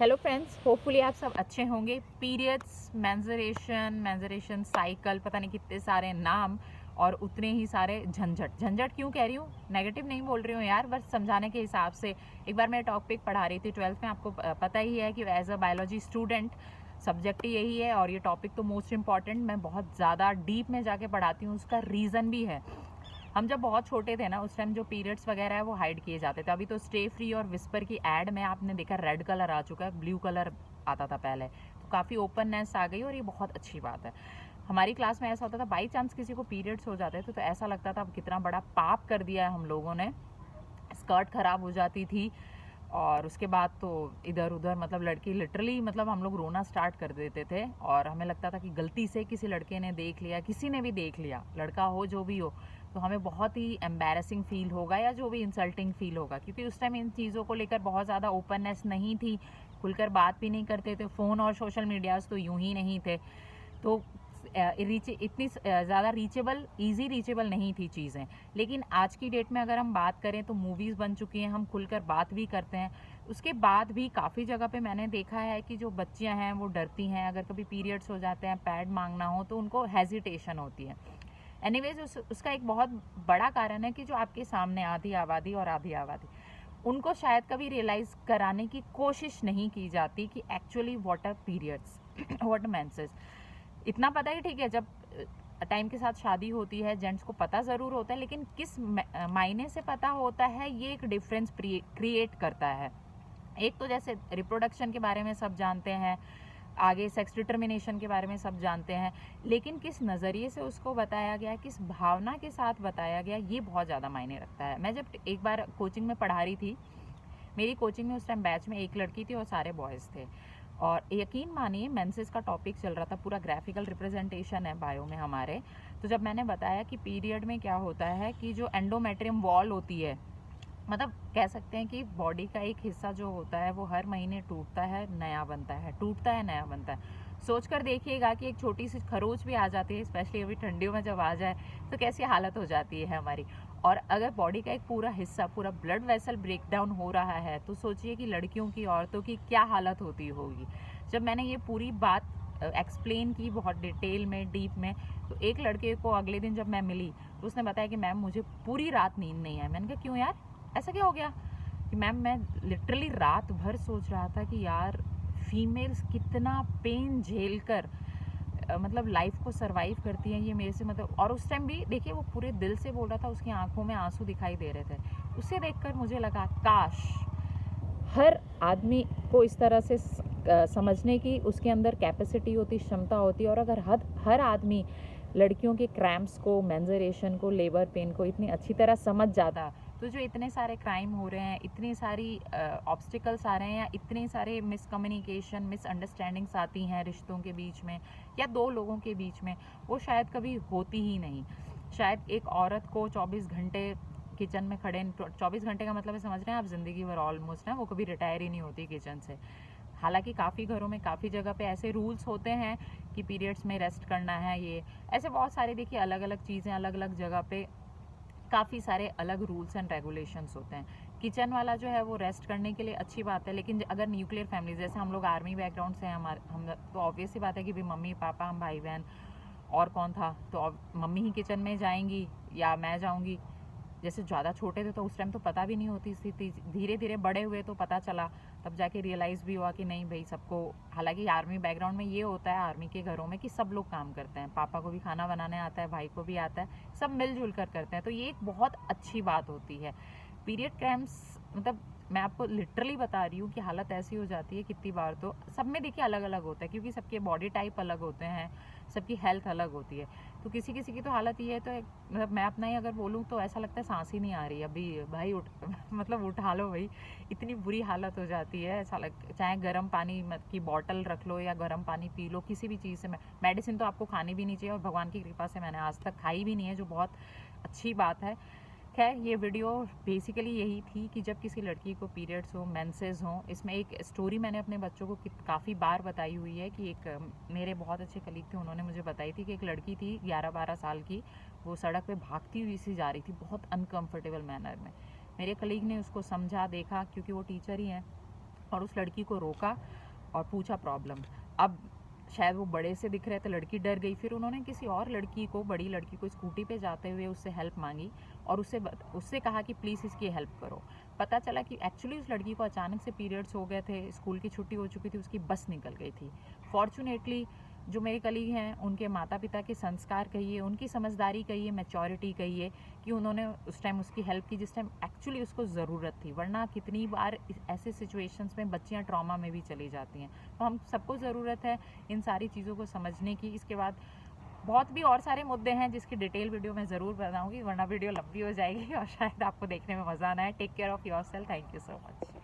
Hello friends, hopefully आप सब अच्छे होंगे। पीरियड्स, मेंजरेशन साइकिल, पता नहीं कितने सारे नाम और उतने ही सारे झंझट। झंझट क्यों कह रही हूँ, नेगेटिव नहीं बोल रही हूँ यार, बस समझाने के हिसाब से। एक बार मैं टॉपिक पढ़ा रही थी 12th में, आपको पता ही है कि as a biology student subject ही यही है, और ये टॉपिक तो मोस्ट इम्पॉर्टेंट, मैं बहुत ज़्यादा डीप में जाके पढ़ाती हूँ। उसका रीज़न भी है, हम जब बहुत छोटे थे ना, उस टाइम जो पीरियड्स वगैरह है वो हाइड किए जाते थे। अभी तो स्टे फ्री और विस्पर की एड में आपने देखा रेड कलर आ चुका है, ब्लू कलर आता था पहले, तो काफ़ी ओपननेस आ गई और ये बहुत अच्छी बात है। हमारी क्लास में ऐसा होता था, बाई चांस किसी को पीरियड्स हो जाते थे तो ऐसा लगता था अब कितना बड़ा पाप कर दिया है हम लोगों ने। स्कर्ट ख़राब हो जाती थी और उसके बाद तो इधर उधर, मतलब लड़की लिटरली, मतलब हम लोग रोना स्टार्ट कर देते थे और हमें लगता था कि गलती से किसी लड़के ने देख लिया, किसी ने भी देख लिया, लड़का हो जो भी हो, तो हमें बहुत ही एम्बैरेसिंग फील होगा या जो भी इंसल्टिंग फील होगा, क्योंकि उस टाइम इन चीज़ों को लेकर बहुत ज़्यादा ओपननेस नहीं थी, खुलकर बात भी नहीं करते थे, फ़ोन और सोशल मीडियाज़ तो यूं ही नहीं थे, तो इतनी ज़्यादा रीचेबल, ईजी रीचेबल नहीं थी चीज़ें। लेकिन आज की डेट में अगर हम बात करें तो मूवीज़ बन चुकी हैं, हम खुलकर बात भी करते हैं। उसके बाद भी काफ़ी जगह पे मैंने देखा है कि जो बच्चियां हैं वो डरती हैं, अगर कभी पीरियड्स हो जाते हैं, पैड मांगना हो तो उनको हेजिटेशन होती है। एनीवेज उसका एक बहुत बड़ा कारण है कि जो आपके सामने आधी आबादी और आधी आबादी, उनको शायद कभी रियलाइज़ कराने की कोशिश नहीं की जाती कि actually what are periods, what menses. इतना पता ही ठीक है, जब टाइम के साथ शादी होती है जेंट्स को पता ज़रूर होता है, लेकिन किस मायने से पता होता है ये एक डिफरेंस क्रिएट करता है। एक तो जैसे रिप्रोडक्शन के बारे में सब जानते हैं, आगे सेक्स डिटर्मिनेशन के बारे में सब जानते हैं, लेकिन किस नज़रिए से उसको बताया गया, किस भावना के साथ बताया गया, ये बहुत ज़्यादा मायने रखता है। मैं जब एक बार कोचिंग में पढ़ा रही थी, मेरी कोचिंग में उस टाइम बैच में एक लड़की थी और सारे बॉयज़ थे, और यकीन मानिए मेंसेस का टॉपिक चल रहा था, पूरा ग्राफिकल रिप्रेजेंटेशन है बायो में हमारे। तो जब मैंने बताया कि पीरियड में क्या होता है कि जो एंडोमेट्रियम वॉल होती है, मतलब कह सकते हैं कि बॉडी का एक हिस्सा जो होता है वो हर महीने टूटता है, नया बनता है, टूटता है, नया बनता है। सोच कर देखिएगा कि एक छोटी सी खरोच भी आ जाती है, स्पेशली अभी ठंडियों में जब आ जाए तो कैसी हालत हो जाती है हमारी। और अगर बॉडी का एक पूरा हिस्सा, पूरा ब्लड वेसल ब्रेक डाउन हो रहा है, तो सोचिए कि लड़कियों की, औरतों की क्या हालत होती होगी। जब मैंने ये पूरी बात एक्सप्लेन की बहुत डिटेल में, डीप में, तो एक लड़के को अगले दिन जब मैं मिली तो उसने बताया कि मैम मुझे पूरी रात नींद नहीं आई। मैंने कहा क्यों यार, ऐसा क्या हो गया? कि मैम मैं लिटरली रात भर सोच रहा था कि यार फीमेल्स कितना पेन झेल कर मतलब लाइफ को सरवाइव करती हैं, ये मेरे से मतलब। और उस टाइम भी देखिए वो पूरे दिल से बोल रहा था, उसकी आंखों में आंसू दिखाई दे रहे थे। उसे देखकर मुझे लगा काश हर आदमी को इस तरह से समझने की उसके अंदर कैपेसिटी होती, क्षमता होती, और अगर हर आदमी लड़कियों के क्रैम्प्स को, मेंजरेशन को, लेबर पेन को इतनी अच्छी तरह समझ जाता, तो जो इतने सारे क्राइम हो रहे हैं, इतनी सारी ऑब्स्टिकल्स आ रहे हैं, या इतने सारे मिसकम्युनिकेशन, मिसअंडरस्टैंडिंग्स आती हैं रिश्तों के बीच में या दो लोगों के बीच में, वो शायद कभी होती ही नहीं। शायद एक औरत को 24 घंटे किचन में खड़े, 24 घंटे का मतलब है, समझ रहे हैं आप, ज़िंदगी भर ऑलमोस्ट है, वो कभी रिटायर ही नहीं होती किचन से। हालांकि काफ़ी घरों में, काफ़ी जगह पे ऐसे रूल्स होते हैं कि पीरियड्स में रेस्ट करना है, ये ऐसे बहुत सारे, देखिए अलग अलग चीज़ें, अलग अलग जगह पे काफ़ी सारे अलग रूल्स एंड रेगुलेशंस होते हैं। किचन वाला जो है वो रेस्ट करने के लिए अच्छी बात है, लेकिन अगर न्यूक्लियर फैमिली, जैसे हम लोग आर्मी बैकग्राउंड से हैं, हम तो ऑब्वियस सी बात है कि भी मम्मी पापा, हम भाई बहन, और कौन था, तो मम्मी ही किचन में जाएंगी या मैं जाऊंगी। जैसे ज़्यादा छोटे थे तो उस टाइम तो पता भी नहीं होती थी, धीरे धीरे बड़े हुए तो पता चला, तब जाके रियलाइज़ भी हुआ कि नहीं भाई सबको। हालांकि आर्मी बैकग्राउंड में ये होता है, आर्मी के घरों में, कि सब लोग काम करते हैं, पापा को भी खाना बनाने आता है, भाई को भी आता है, सब मिलजुल कर करते हैं, तो ये एक बहुत अच्छी बात होती है। पीरियड क्रैम्प्स, मतलब मैं आपको लिटरली बता रही हूँ कि हालत ऐसी हो जाती है कितनी बार, तो सब में देखिए अलग अलग होता है, क्योंकि सबके बॉडी टाइप अलग होते हैं, सबकी हेल्थ अलग होती है, तो किसी किसी की तो हालत ये है, तो मतलब मैं अपना ही अगर बोलूँ तो ऐसा लगता है सांस ही नहीं आ रही अभी भाई, उठ मतलब उठा लो भाई, इतनी बुरी हालत हो जाती है। ऐसा चाहे गर्म पानी की बॉटल रख लो या गर्म पानी पी लो, किसी भी चीज़ से। मेडिसिन तो आपको खानी भी नहीं चाहिए, और भगवान की कृपा से मैंने आज तक खाई भी नहीं है, जो बहुत अच्छी बात है। खैर, ये वीडियो बेसिकली यही थी कि जब किसी लड़की को पीरियड्स हो, मेंसेस हों, इसमें एक स्टोरी मैंने अपने बच्चों को काफ़ी बार बताई हुई है कि एक मेरे बहुत अच्छे कलीग थे, उन्होंने मुझे बताई थी कि एक लड़की थी 11-12 साल की, वो सड़क पे भागती हुई सी जा रही थी बहुत अनकंफर्टेबल मैनर में। मेरे कलीग ने उसको समझा, देखा, क्योंकि वो टीचर ही हैं, और उस लड़की को रोका और पूछा प्रॉब्लम। अब शायद वो बड़े से दिख रहे थे, लड़की डर गई, फिर उन्होंने किसी और लड़की को, बड़ी लड़की को स्कूटी पे जाते हुए उससे हेल्प मांगी और उससे कहा कि प्लीज़ इसकी हेल्प करो। पता चला कि एक्चुअली उस लड़की को अचानक से पीरियड्स हो गए थे, स्कूल की छुट्टी हो चुकी थी, उसकी बस निकल गई थी। फॉर्चुनेटली जो मेरे कलीग हैं, उनके माता पिता के संस्कार कहिए, उनकी समझदारी कहिए, मैच्योरिटी कहिए, कि उन्होंने उस टाइम उसकी हेल्प की जिस टाइम एक्चुअली उसको ज़रूरत थी। वरना कितनी बार ऐसे सिचुएशंस में बच्चियां ट्रॉमा में भी चली जाती हैं। तो हम सबको ज़रूरत है इन सारी चीज़ों को समझने की। इसके बाद बहुत भी और सारे मुद्दे हैं जिसकी डिटेल वीडियो मैं ज़रूर बनाऊंगी, वरना वीडियो लंबी हो जाएगी और शायद आपको देखने में मज़ा ना आए। Take care of yourself. Thank you so much.